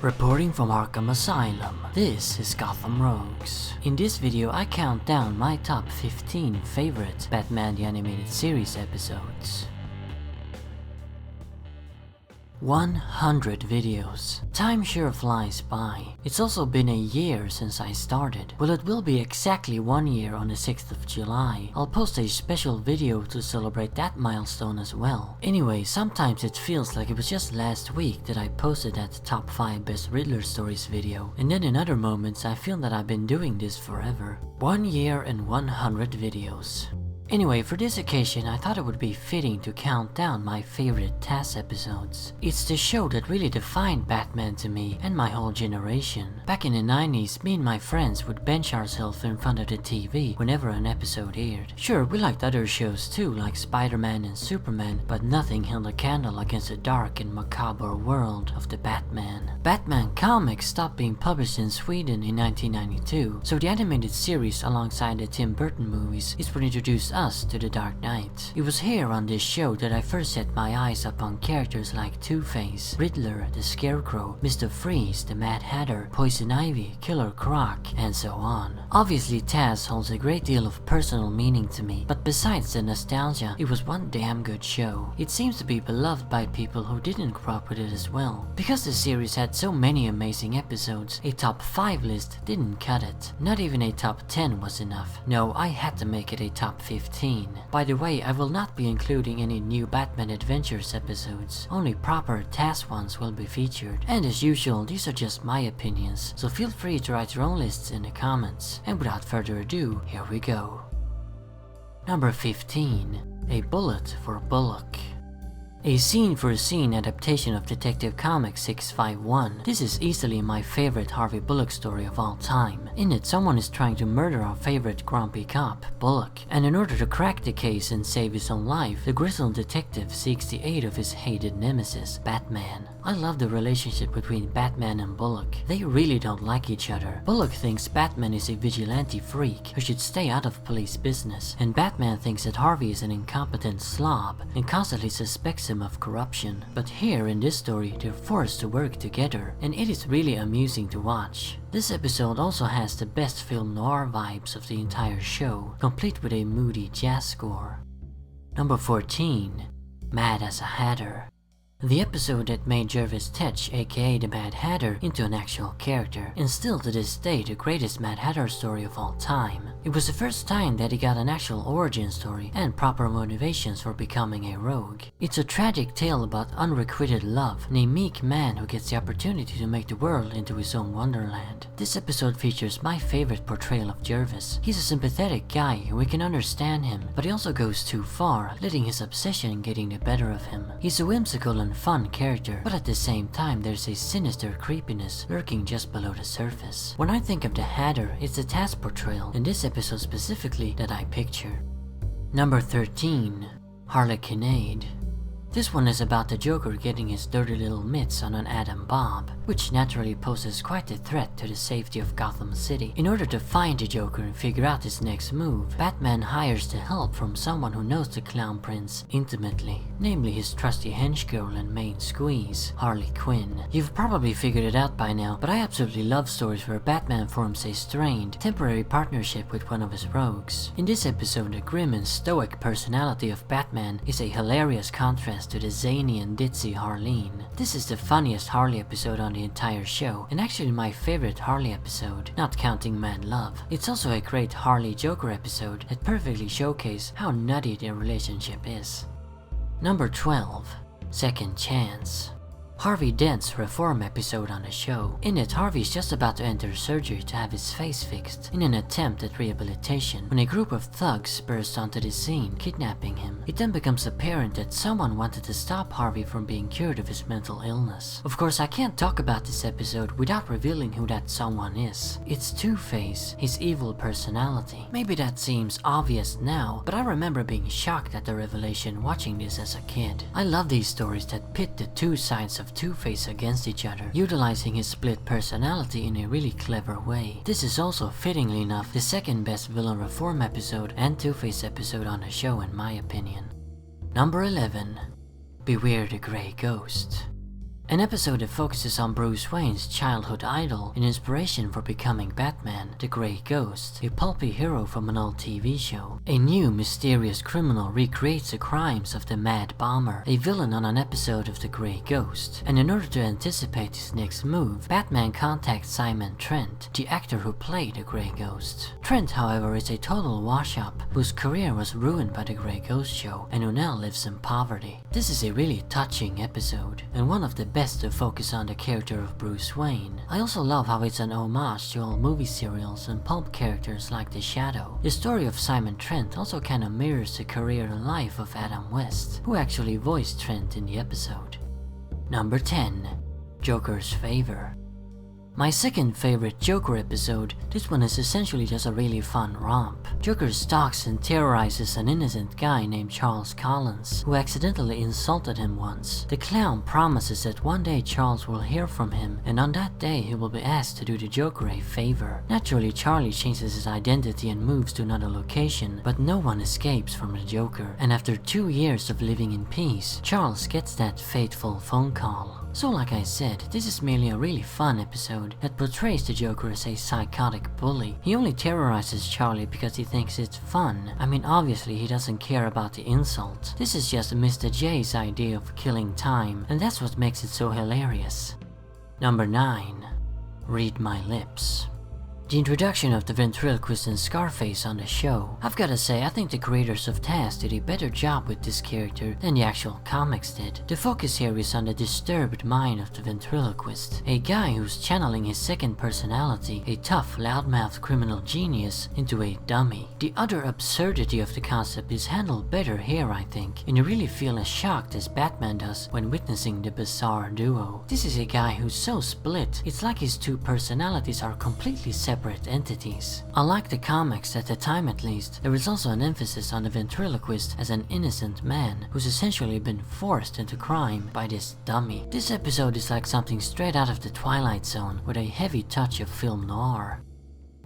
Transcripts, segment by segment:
Reporting from Arkham Asylum, this is Gotham Rogues. In this video I count down my top 15 favorite Batman the Animated Series episodes. 100 videos. Time sure flies by. It's also been a year since I started. Well, it will be exactly 1 year on the 6th of July. I'll post a special video to celebrate that milestone as well. Anyway, sometimes it feels like it was just last week that I posted that top 5 best Riddler stories video, and then in other moments I feel that I've been doing this forever. 1 year and 100 videos. Anyway, for this occasion I thought it would be fitting to count down my favorite TAS episodes. It's the show that really defined Batman to me and my whole generation. Back in the 90s, me and my friends would bench ourselves in front of the TV whenever an episode aired. Sure, we liked other shows too, like Spider-Man and Superman, but nothing held a candle against the dark and macabre world of the Batman. Batman comics stopped being published in Sweden in 1992, so the animated series alongside the Tim Burton movies is what introduced us to the Dark Knight. It was here on this show that I first set my eyes upon characters like Two-Face, Riddler, the Scarecrow, Mr. Freeze, the Mad Hatter, Poison Ivy, Killer Croc, and so on. Obviously TAS holds a great deal of personal meaning to me, but besides the nostalgia, it was one damn good show. It seems to be beloved by people who didn't grow up with it as well. Because the series had so many amazing episodes, a top 5 list didn't cut it. Not even a top 10 was enough. No, I had to make it a top 15. By the way, I will not be including any new Batman Adventures episodes. Only proper TAS ones will be featured. And as usual, these are just my opinions, so feel free to write your own lists in the comments. And without further ado, here we go. Number 15. A Bullet for Bullock. A scene-for-scene adaptation of Detective Comics 651. This is easily my favorite Harvey Bullock story of all time. In it, someone is trying to murder our favorite grumpy cop, Bullock, and in order to crack the case and save his own life, the grizzled detective seeks the aid of his hated nemesis, Batman. I love the relationship between Batman and Bullock. They really don't like each other. Bullock thinks Batman is a vigilante freak who should stay out of police business, and Batman thinks that Harvey is an incompetent slob and constantly suspects him of corruption. But here in this story, they're forced to work together, and it is really amusing to watch. This episode also has the best film noir vibes of the entire show, complete with a moody jazz score. Number 14. Mad as a Hatter. The episode that made Jervis Tetch, aka the Mad Hatter, into an actual character, and still to this day the greatest Mad Hatter story of all time. It was the first time that he got an actual origin story and proper motivations for becoming a rogue. It's a tragic tale about unrequited love and a meek man who gets the opportunity to make the world into his own wonderland. This episode features my favorite portrayal of Jervis. He's a sympathetic guy and we can understand him, but he also goes too far, letting his obsession getting the better of him. He's a whimsical and fun character, but at the same time there's a sinister creepiness lurking just below the surface. When I think of the Hatter, it's the TAS portrayal in this episode specifically that I picture. Number 13. Harlequinade. This one is about the Joker getting his dirty little mitts on an Adam Bob, which naturally poses quite a threat to the safety of Gotham City. In order to find the Joker and figure out his next move, Batman hires the help from someone who knows the Clown Prince intimately, namely his trusty henchgirl and main squeeze, Harley Quinn. You've probably figured it out by now, but I absolutely love stories where Batman forms a strained, temporary partnership with one of his rogues. In this episode, the grim and stoic personality of Batman is a hilarious contrast to the zany and ditzy Harleen. This is the funniest Harley episode on the entire show, and actually my favorite Harley episode, not counting Mad Love. It's also a great Harley Joker episode that perfectly showcases how nutty their relationship is. Number 12. Second Chance. Harvey Dent's reform episode on the show. In it, Harvey's just about to enter surgery to have his face fixed in an attempt at rehabilitation when a group of thugs burst onto the scene, kidnapping him. It then becomes apparent that someone wanted to stop Harvey from being cured of his mental illness. Of course, I can't talk about this episode without revealing who that someone is. It's Two-Face, his evil personality. Maybe that seems obvious now, but I remember being shocked at the revelation watching this as a kid. I love these stories that pit the two sides of Two-Face against each other, utilizing his split personality in a really clever way. This is also, fittingly enough, the second best villain reform episode and Two-Face episode on the show in my opinion. Number 11. Beware the Grey Ghost. An episode that focuses on Bruce Wayne's childhood idol and inspiration for becoming Batman, the Grey Ghost, a pulpy hero from an old TV show. A new mysterious criminal recreates the crimes of the Mad Bomber, a villain on an episode of the Grey Ghost, and in order to anticipate his next move, Batman contacts Simon Trent, the actor who played the Grey Ghost. Trent, however, is a total wash-up, whose career was ruined by the Grey Ghost show and who now lives in poverty. This is a really touching episode, and one of the best to focus on the character of Bruce Wayne. I also love how it's an homage to old movie serials and pulp characters like The Shadow. The story of Simon Trent also kinda mirrors the career and life of Adam West, who actually voiced Trent in the episode. Number 10. Joker's Favor. My second favorite Joker episode, this one is essentially just a really fun romp. Joker stalks and terrorizes an innocent guy named Charles Collins, who accidentally insulted him once. The clown promises that one day Charles will hear from him, and on that day he will be asked to do the Joker a favor. Naturally, Charlie changes his identity and moves to another location, but no one escapes from the Joker, and after 2 years of living in peace, Charles gets that fateful phone call. So like I said, this is merely a really fun episode that portrays the Joker as a psychotic bully. He only terrorizes Charlie because he thinks it's fun. I mean, obviously he doesn't care about the insult. This is just Mr. J's idea of killing time, and that's what makes it so hilarious. Number 9. Read My Lips. The introduction of the ventriloquist and Scarface on the show. I've gotta say, I think the creators of TAS did a better job with this character than the actual comics did. The focus here is on the disturbed mind of the ventriloquist, a guy who's channeling his second personality, a tough, loudmouthed criminal genius, into a dummy. The utter absurdity of the concept is handled better here, I think, and you really feel as shocked as Batman does when witnessing the bizarre duo. This is a guy who's so split, it's like his two personalities are completely separate entities. Unlike the comics, at the time at least, there is also an emphasis on the ventriloquist as an innocent man who's essentially been forced into crime by this dummy. This episode is like something straight out of the Twilight Zone with a heavy touch of film noir.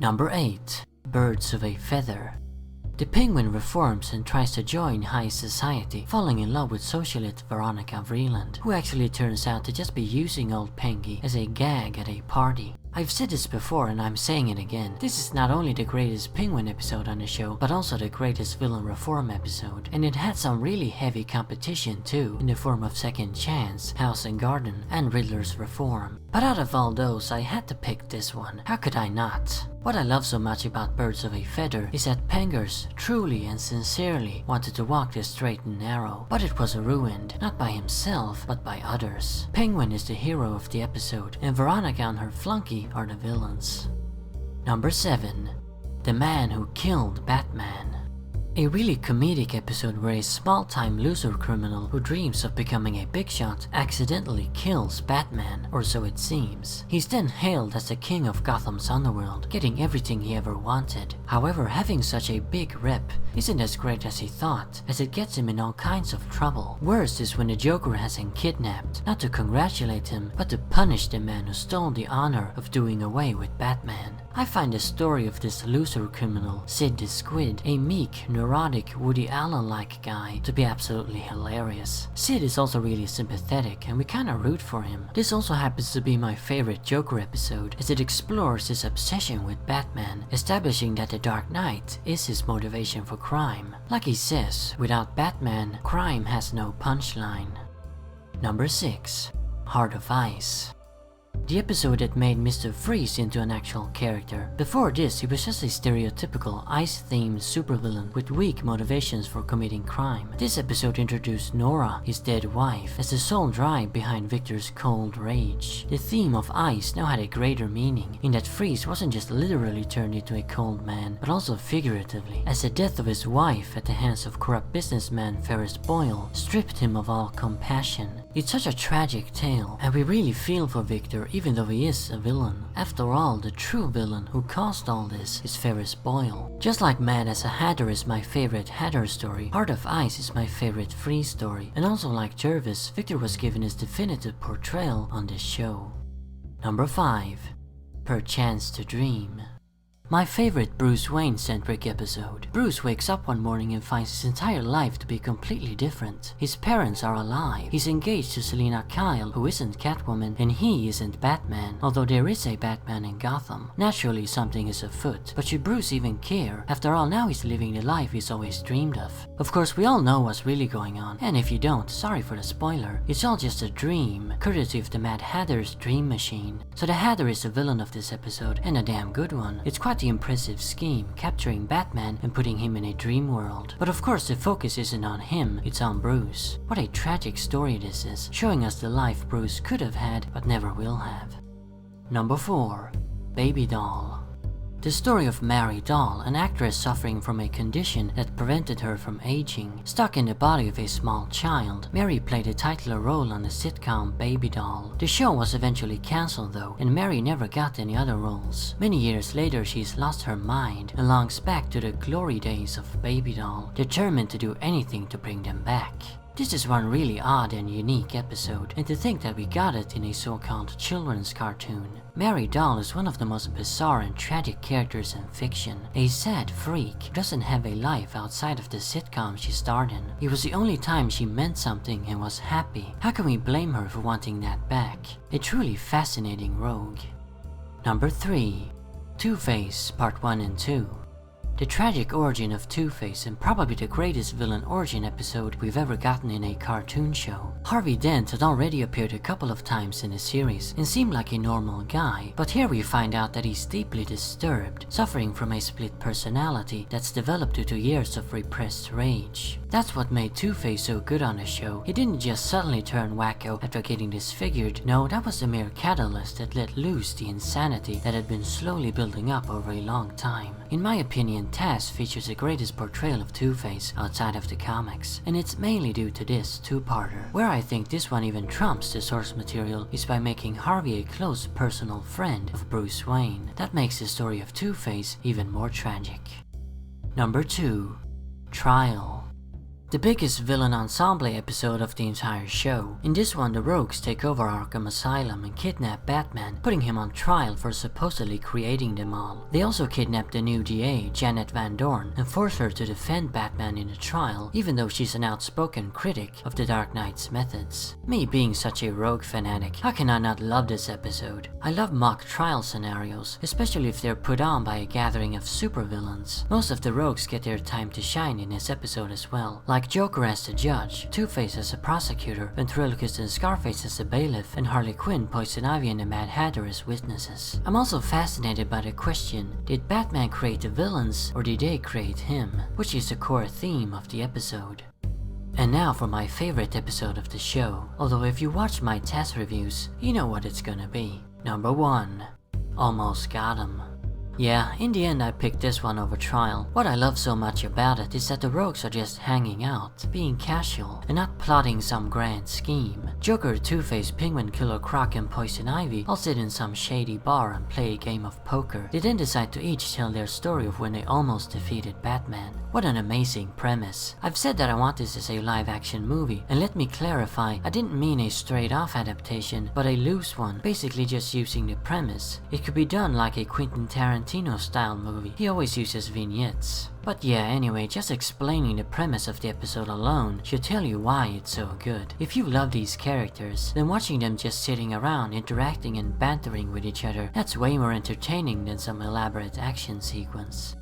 Number 8. Birds of a Feather. The Penguin reforms and tries to join high society, falling in love with socialite Veronica Vreeland, who actually turns out to just be using old Pengy as a gag at a party. I've said this before and I'm saying it again, this is not only the greatest Penguin episode on the show, but also the greatest villain reform episode, and it had some really heavy competition too, in the form of Second Chance, House and Garden, and Riddler's reform. But out of all those, I had to pick this one. How could I not? What I love so much about Birds of a Feather is that Pengers truly and sincerely wanted to walk the straight and narrow, but it was ruined, not by himself, but by others. Penguin is the hero of the episode, and Veronica and her flunky are the villains. Number 7. The Man Who Killed Batman. A really comedic episode where a small-time loser criminal who dreams of becoming a big shot accidentally kills Batman, or so it seems. He's then hailed as the king of Gotham's underworld, getting everything he ever wanted. However, having such a big rep isn't as great as he thought, as it gets him in all kinds of trouble. Worst is when the Joker has him kidnapped, not to congratulate him, but to punish the man who stole the honor of doing away with Batman. I find the story of this loser criminal, Sid the Squid, a meek, neurotic, Woody Allen-like guy, to be absolutely hilarious. Sid is also really sympathetic and we kinda root for him. This also happens to be my favorite Joker episode, as it explores his obsession with Batman, establishing that the Dark Knight is his motivation for crime. Like he says, without Batman, crime has no punchline. Number 6. Heart of Ice. The episode that made Mr. Freeze into an actual character. Before this, he was just a stereotypical ice-themed supervillain with weak motivations for committing crime. This episode introduced Nora, his dead wife, as the sole drive behind Victor's cold rage. The theme of ice now had a greater meaning, in that Freeze wasn't just literally turned into a cold man, but also figuratively, as the death of his wife at the hands of corrupt businessman Ferris Boyle stripped him of all compassion. It's such a tragic tale, and we really feel for Victor even though he is a villain. After all, the true villain who caused all this is Ferris Boyle. Just like Mad as a Hatter is my favorite Hatter story, Heart of Ice is my favorite Freeze story, and also like Jervis, Victor was given his definitive portrayal on this show. Number 5. Perchance to Dream. My favorite Bruce Wayne-centric episode. Bruce wakes up one morning and finds his entire life to be completely different. His parents are alive, he's engaged to Selina Kyle, who isn't Catwoman, and he isn't Batman, although there is a Batman in Gotham. Naturally something is afoot, but should Bruce even care? After all, now he's living the life he's always dreamed of. Of course, we all know what's really going on, and if you don't, sorry for the spoiler. It's all just a dream, courtesy of the Mad Hatter's dream machine. So the Hatter is the villain of this episode, and a damn good one. It's quite the impressive scheme, capturing Batman and putting him in a dream world. But of course the focus isn't on him, it's on Bruce. What a tragic story this is, showing us the life Bruce could have had but never will have. Number 4. Baby Doll. The story of Mary Doll, an actress suffering from a condition that prevented her from aging. Stuck in the body of a small child, Mary played a titular role on the sitcom Baby Doll. The show was eventually cancelled though, and Mary never got any other roles. Many years later she's lost her mind and longs back to the glory days of Baby Doll, determined to do anything to bring them back. This is one really odd and unique episode, and to think that we got it in a so-called children's cartoon. Mary Doll is one of the most bizarre and tragic characters in fiction. A sad freak who doesn't have a life outside of the sitcom she starred in. It was the only time she meant something and was happy. How can we blame her for wanting that back? A truly fascinating rogue. Number 3. Two-Face Part 1 and 2. The tragic origin of Two-Face, and probably the greatest villain origin episode we've ever gotten in a cartoon show. Harvey Dent had already appeared a couple of times in the series and seemed like a normal guy, but here we find out that he's deeply disturbed, suffering from a split personality that's developed due to years of repressed rage. That's what made Two-Face so good on the show. He didn't just suddenly turn wacko after getting disfigured. No, that was the mere catalyst that let loose the insanity that had been slowly building up over a long time. In my opinion, TAS features the greatest portrayal of Two-Face outside of the comics, and it's mainly due to this two-parter. Where I think this one even trumps the source material is by making Harvey a close personal friend of Bruce Wayne. That makes the story of Two-Face even more tragic. Number 2. Trial. The biggest villain ensemble episode of the entire show. In this one, the rogues take over Arkham Asylum and kidnap Batman, putting him on trial for supposedly creating them all. They also kidnap the new DA, Janet Van Dorn, and force her to defend Batman in the trial, even though she's an outspoken critic of the Dark Knight's methods. Me being such a rogue fanatic, how can I not love this episode? I love mock trial scenarios, especially if they're put on by a gathering of supervillains. Most of the rogues get their time to shine in this episode as well. Like Joker as the judge, Two-Face as a prosecutor, Ventriloquist and Scarface as a bailiff, and Harlequinade, Poison Ivy and the Mad Hatter as witnesses. I'm also fascinated by the question, did Batman create the villains or did they create him? Which is the core theme of the episode. And now for my favorite episode of the show, although if you watch my TAS reviews, you know what it's gonna be. Number 1. Almost Got Him. Yeah, in the end I picked this one over Trial. What I love so much about it is that the rogues are just hanging out, being casual, and not plotting some grand scheme. Joker, Two-Face, Penguin, Killer Croc, and Poison Ivy all sit in some shady bar and play a game of poker. They then decide to each tell their story of when they almost defeated Batman. What an amazing premise. I've said that I want this as a live-action movie, and let me clarify, I didn't mean a straight-off adaptation, but a loose one, basically just using the premise. It could be done like a Quentin Tarantino-style movie. He always uses vignettes. But yeah, anyway, just explaining the premise of the episode alone should tell you why it's so good. If you love these characters, then watching them just sitting around, interacting and bantering with each other, that's way more entertaining than some elaborate action sequence.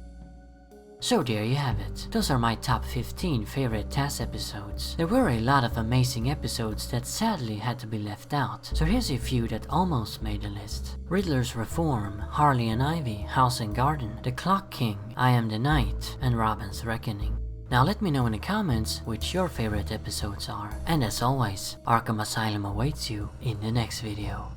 So there you have it. Those are my top 15 favorite TAS episodes. There were a lot of amazing episodes that sadly had to be left out, so here's a few that almost made the list. Riddler's Reform, Harley and Ivy, House and Garden, The Clock King, I Am the Night, and Robin's Reckoning. Now let me know in the comments which your favorite episodes are. And as always, Arkham Asylum awaits you in the next video.